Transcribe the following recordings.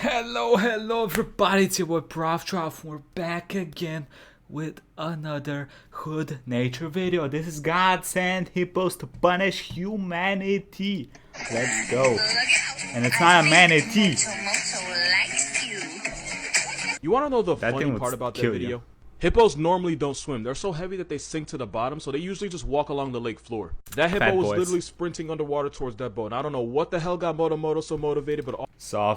Hello everybody, it's your boy Proftrof. We're back again with another hood nature video. This is God sent hippos to punish humanity. Let's go. And it's not a manatee. You want to know the funny part about that video? Hippos normally don't swim. They're so heavy that they sink to the bottom, so they usually just walk along the lake floor. That hippo was literally sprinting underwater towards that boat. And I don't know what the hell got Moto so motivated, but all I saw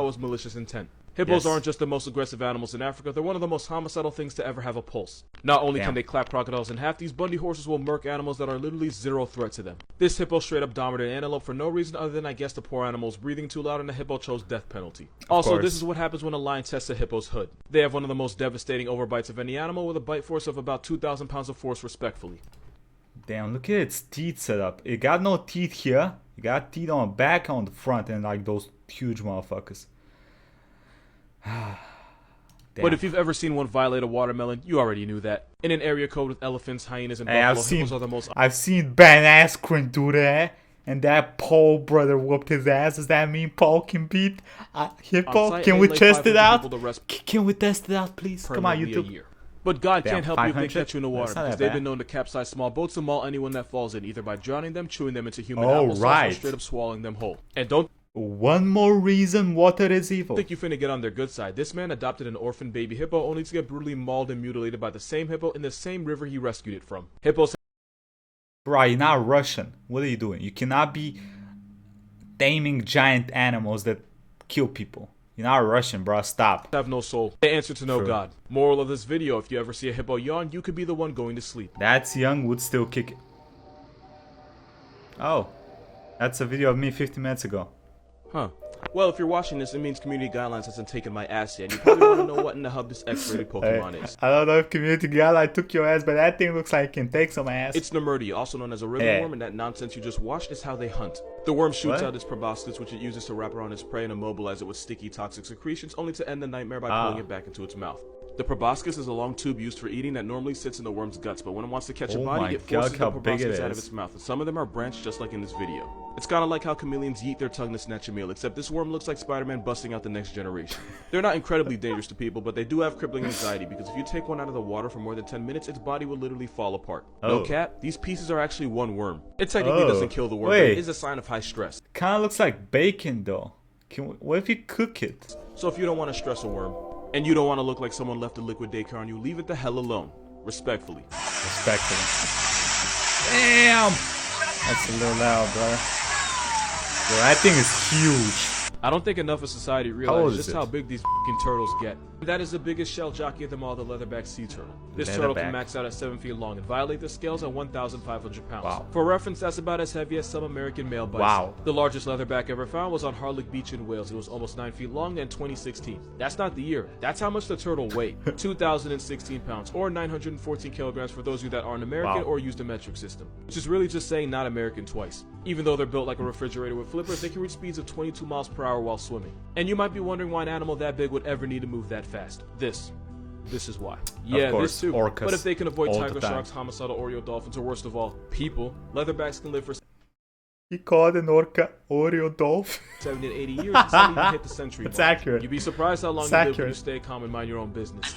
was malicious intent. Hippos aren't just the most aggressive animals in Africa, they're one of the most homicidal things to ever have a pulse. Not only can they clap crocodiles in half, these Bundy horses will murk animals that are literally zero threat to them. This hippo straight up dominated an antelope for no reason other than I guess the poor animal was breathing too loud and the hippo chose death penalty. Also, this is what happens when a lion tests a hippo's hood. They have one of the most devastating overbites of any animal with a bite force of about 2,000 pounds of force respectfully. Damn, look at its teeth set up. It got no teeth here. It got teeth on the back, on the front, and like those huge motherfuckers. But if you've ever seen one violate a watermelon, you already knew that. In an area code with elephants, hyenas, and buffalo, hippos are the most... I've seen Ben Askren do that, and that Paul brother whooped his ass. Does that mean Paul can beat Hippo? Can we test it out? Can we test it out, please? Come on, YouTube. But God can't help you if they catch you in the water, because they've been known to capsize small boats and maul anyone that falls in, either by drowning them, chewing them into human applesauce, or straight up swallowing them whole. And don't... One more reason water is evil. Think you finna get on their good side. This man adopted an orphan baby hippo only to get brutally mauled and mutilated by the same hippo in the same river he rescued it from. Hippos... Bro, you're not Russian. What are you doing? You cannot be taming giant animals that kill people. You're not Russian, bro. Stop. Have no soul. They answer to no God. Moral of this video, if you ever see a hippo yawn, you could be the one going to sleep. That's young would still kick it. Oh. That's a video of me 50 minutes ago. Huh. Well, if you're watching this, it means community guidelines hasn't taken my ass yet. You probably want to know what in the hub this X-rated Pokemon is. I don't know if community guideline took your ass, but that thing looks like it can take some ass. It's Nemurti, also known as a ribbon worm, and that nonsense you just watched is how they hunt. The worm shoots out its proboscis, which it uses to wrap around its prey and immobilize it with sticky, toxic secretions, only to end the nightmare by pulling it back into its mouth. The proboscis is a long tube used for eating that normally sits in the worm's guts, but when it wants to catch a body, it forces the proboscis out of its mouth, and some of them are branched just like in this video. It's kinda like how chameleons yeet their tongue to snatch a meal, except this worm looks like Spider-Man busting out the next generation. They're not incredibly dangerous to people, but they do have crippling anxiety, because if you take one out of the water for more than 10 minutes, its body will literally fall apart. No cap, these pieces are actually one worm. It technically doesn't kill the worm, but it is a sign of high stress. Kinda looks like bacon though. What if you cook it? So if you don't want to stress a worm, and you don't want to look like someone left a liquid daycare on you, leave it the hell alone. Respectfully. Respectfully. Damn! That's a little loud, bro. Bro, that thing is huge. I don't think enough of society realizes just how big these f***ing turtles get. That is the biggest shell jockey of them all, the leatherback sea turtle. This turtle can max out at 7 feet long and violate the scales at 1,500 pounds. Wow. For reference, that's about as heavy as some American male bison. Wow. The largest leatherback ever found was on Harlech Beach in Wales. It was almost 9 feet long in 2016. That's not the year. That's how much the turtle weighed. 2,016 pounds, or 914 kilograms for those of you that aren't American or use the metric system. Which is really just saying not American twice. Even though they're built like a refrigerator with flippers, they can reach speeds of 22 miles per hour while swimming. And you might be wondering why an animal that big would ever need to move that fast. This is why. Yeah, this too. But if they can avoid tiger sharks, homicidal Oreo dolphins, or worst of all, people, leatherbacks can live for... He called an orca Oreo dolphin. 70 to 80 years, and some even hit the century mark. It's accurate. You'd be surprised how long you live when you stay calm and mind your own business.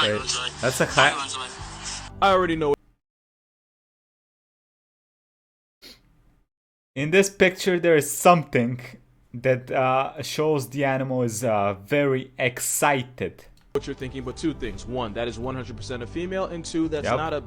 Wait, that's a high... I already know. In this picture, there is something that shows the animal is very excited. What you're thinking, but two things. One, that is 100% a female, and two, that's not a...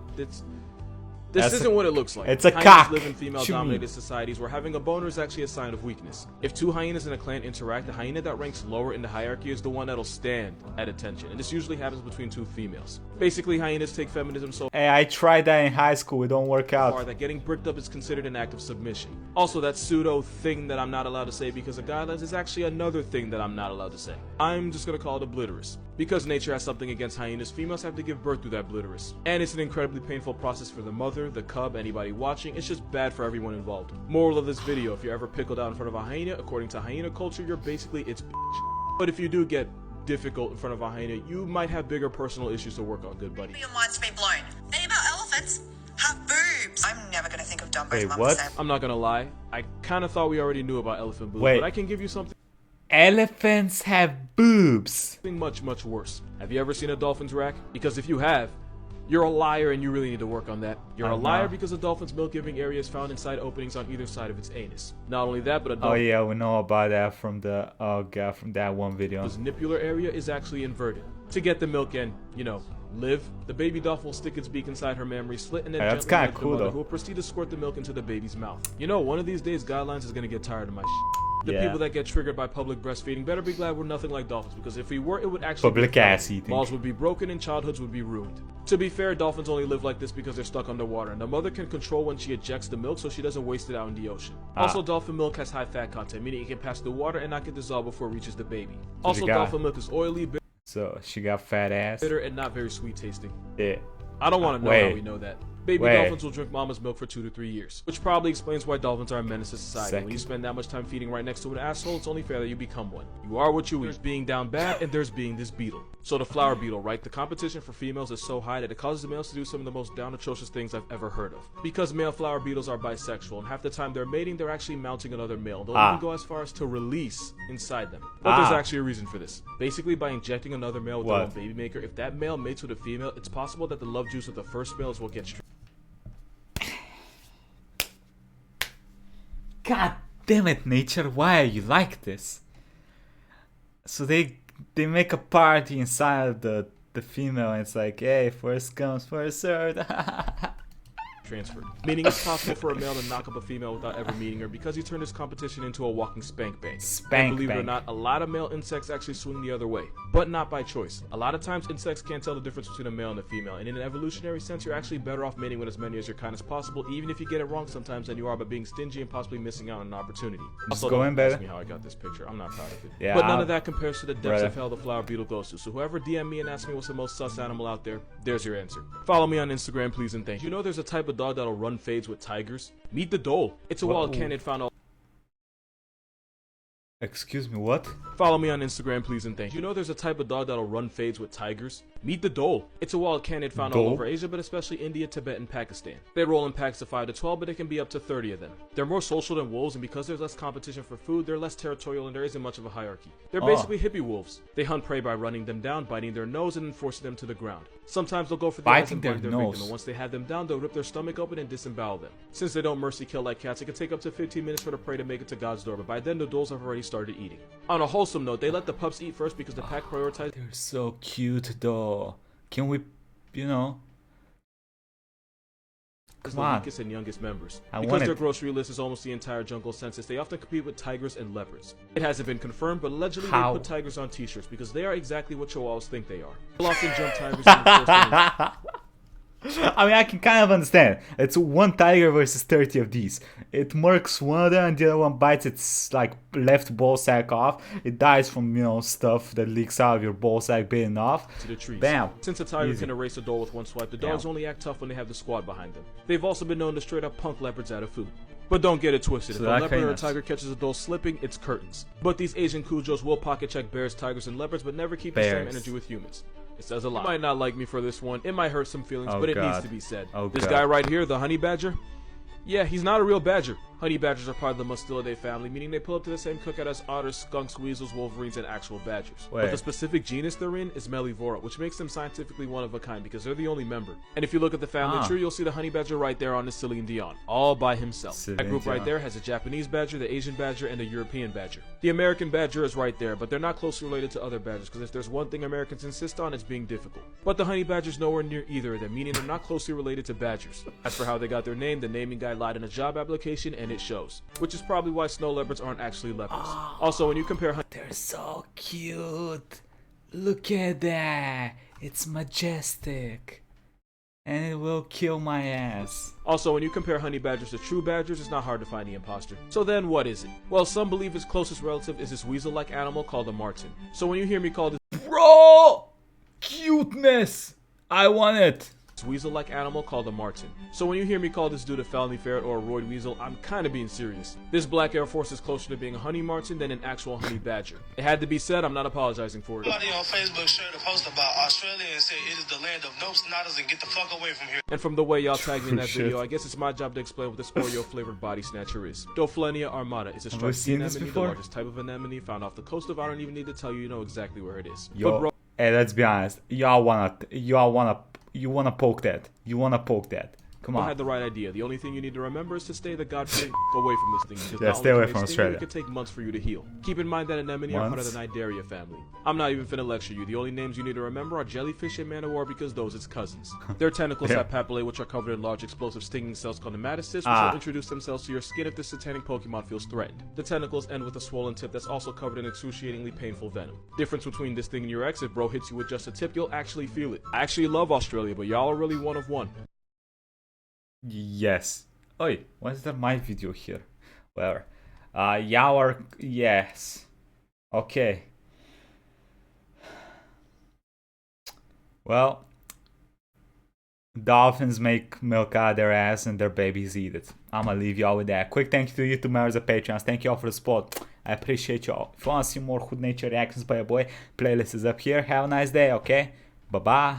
This isn't what it looks like. It's a hyenas cock. live in female-dominated societies where having a boner is actually a sign of weakness. If two hyenas in a clan interact, the hyena that ranks lower in the hierarchy is the one that'll stand at attention, and this usually happens between two females. Basically, hyenas take feminism so Hey, I tried that in high school. It don't work out. far that getting bricked up is considered an act of submission. Also, that pseudo thing that I'm not allowed to say because of guidelines is actually another thing that I'm not allowed to say. I'm just gonna call it obliterous. Because nature has something against hyenas, females have to give birth through that obliterous. And it's an incredibly painful process for the mother, the cub, anybody watching. It's just bad for everyone involved. Moral of this video, if you're ever pickled out in front of a hyena, according to hyena culture, you're basically its bitch. But if you do get difficult in front of a hyena, you might have bigger personal issues to work on, good buddy. Your mind's been blown. Female elephants have boobs. I'm never gonna think of Dumbo's Wait, mum what? said. I'm not gonna lie, I kinda thought we already knew about elephant boobs, but I can give you something. elephants have boobs. Much worse. Have you ever seen a dolphin's rack? Because if you have, you're a liar and you really need to work on that. You're a liar because a dolphin's milk-giving area is found inside openings on either side of its anus. Not only that, but a dolphin... Oh yeah, we know about that from the... Oh god, from that one video. His nipular area is actually inverted. To get the milk and, you know, live, the baby dolphin will stick its beak inside her mammary slit and then that's gently kind lick of the cool mother, though. who will proceed to squirt the milk into the baby's mouth. You know, one of these days, Guidelines is gonna get tired of my shit. The people that get triggered by public breastfeeding better be glad we're nothing like dolphins, because if we were, it would actually public ass eating. Laws would be broken and childhoods would be ruined. To be fair, dolphins only live like this because they're stuck underwater, and the mother can control when she ejects the milk so she doesn't waste it out in the ocean. Also, dolphin milk has high fat content, meaning it can pass through water and not get dissolved before it reaches the baby. So also, dolphin milk is oily, so she got fat ass. Bitter, and not very sweet tasting. Yeah. I don't want to know how we know that. Baby dolphins will drink mama's milk for 2 to 3 years, which probably explains why dolphins are a menace to society. When you spend that much time feeding right next to an asshole, it's only fair that you become one. You are what you eat. There's being down bad, and there's being this beetle. So the flower beetle, right? The competition for females is so high that it causes the males to do some of the most down atrocious things I've ever heard of. Because male flower beetles are bisexual, and half the time they're mating, they're actually mounting another male. They'll even go as far as to release inside them. But there's actually a reason for this. Basically, by injecting another male with their own baby maker, if that male mates with a female, it's possible that the love juice of the first males will get God damn it, nature, why are you like this? So they make a party inside of the female and it's like, hey, first comes, first served. transferred, meaning it's possible for a male to knock up a female without ever meeting her because he turned his competition into a walking spank bank. And believe it or not, a lot of male insects actually swing the other way, but not by choice. A lot of times insects can't tell the difference between a male and a female, and in an evolutionary sense you're actually better off mating with as many as your kind as possible, even if you get it wrong sometimes than you are by being stingy and possibly missing out on an opportunity. Also, don't ask me how I got this picture, I'm not proud of it. Yeah, but none of that compares to the depths of hell the flower beetle goes to, so whoever DM me and ask me what's the most sus animal out there, there's your answer. Follow me on Instagram, please and thank you. You know there's a type of dog that'll run fades with tigers? Meet the Dhole. It's a wild canid found all... Excuse me, what? Follow me on Instagram, please and thank you. You know there's a type of dog that'll run fades with tigers? Meet the Dhole. It's a wild canid found all over Asia, but especially India, Tibet, and Pakistan. They roll in packs of 5 to 12, but it can be up to 30 of them. They're more social than wolves, and because there's less competition for food, they're less territorial and there isn't much of a hierarchy. They're basically hippie wolves. They hunt prey by running them down, biting their nose, and then forcing them to the ground. Sometimes they'll go for the eyes and bite their victim, and once they have them down, they'll rip their stomach open and disembowel them. Since they don't mercy kill like cats, it can take up to 15 minutes for the prey to make it to God's door, but by then the Dholes have already started eating. On a wholesome note, they let the pups eat first because the pack prioritizes... They're so cute though. Can we, you know... the weakest and youngest members. Because their grocery list is almost the entire jungle census, they often compete with tigers and leopards. It hasn't been confirmed, but allegedly they put tigers on t-shirts because they are exactly what chihuahuas think they are. They'll often jump tigers in the first I mean, I can kind of understand. It's one tiger versus 30 of these. It murks one of them and the other one bites its like left ball sack off. It dies from, you know, stuff that leaks out of your ball sack bitten off. To the trees. Bam. Since a tiger can erase a Dhole with one swipe, the dogs only act tough when they have the squad behind them. They've also been known to straight up punk leopards out of food. But don't get it twisted. So if a leopard or a tiger catches a Dhole slipping, it's curtains. But these Asian Cujos will pocket check bears, tigers, and leopards, but never keep the same energy with humans. It says a lot. You might not like me for this one. It might hurt some feelings, but it needs to be said. This guy right here, the honey badger, yeah, he's not a real badger. Honey badgers are part of the Mustelidae family, meaning they pull up to the same cookout as otters, skunks, weasels, wolverines, and actual badgers. But the specific genus they're in is Mellivora, which makes them scientifically one of a kind because they're the only member. And if you look at the family tree, you'll see the honey badger right there on the Celine Dion, all by himself. That group right there has a Japanese badger, the Asian badger, and a European badger. The American badger is right there, but they're not closely related to other badgers because if there's one thing Americans insist on, it's being difficult. But the honey badger's nowhere near either of them, meaning they're not closely related to badgers. As for how they got their name, the naming guy lied in a job application, and it shows. Which is probably why snow leopards aren't actually leopards. Also, when you compare they're so cute. Look at that. It's majestic. And it will kill my ass. Also, when you compare honey badgers to true badgers, it's not hard to find the imposter. So then, what is it? Well, some believe its closest relative is this weasel-like animal called a marten. So when you hear me call this bro, cuteness, I want it. weasel-like animal called a marten. So when you hear me call this dude a felony ferret or a roid weasel, I'm kinda being serious. This black Air Force is closer to being a honey marten than an actual honey badger. It had to be said, I'm not apologizing for it. Somebody on Facebook shared a post about Australia and said it is the land of nopes, nodders, and get the fuck away from here. And from the way y'all tagged me in that video, I guess it's my job to explain what this Oreo-flavored body snatcher is. Dolphin armata is a striped sea anemone, the largest type of anemone found off the coast of. I don't even need to tell you, you know exactly where it is. Yo, hey, let's be honest. You wanna poke that. You wanna poke that. Come on. I had the right idea. The only thing you need to remember is to stay the godforsaken away from this thing. Yeah, stay away from Australia. It could take months for you to heal. Keep in mind that anemone are part of the Nidaria family. I'm not even finna lecture you. The only names you need to remember are jellyfish and man-o-war because those its cousins. Their tentacles have papillae which are covered in large explosive stinging cells called nematocysts which will introduce themselves to your skin if this satanic Pokemon feels threatened. The tentacles end with a swollen tip that's also covered in excruciatingly painful venom. Difference between this thing and your ex, if bro hits you with just a tip, you'll actually feel it. I actually love Australia, but y'all are really one of one. Yes. Oi, why is there my video here? Where? Y'all yes. Okay. Well, dolphins make milk out of their ass and their babies eat it. I'm gonna leave y'all with that. Quick thank you to YouTube members and Patreons. Thank you all for the support. I appreciate y'all. If you wanna see more Hood Nature reactions by your boy, playlist is up here. Have a nice day, okay? Bye-bye.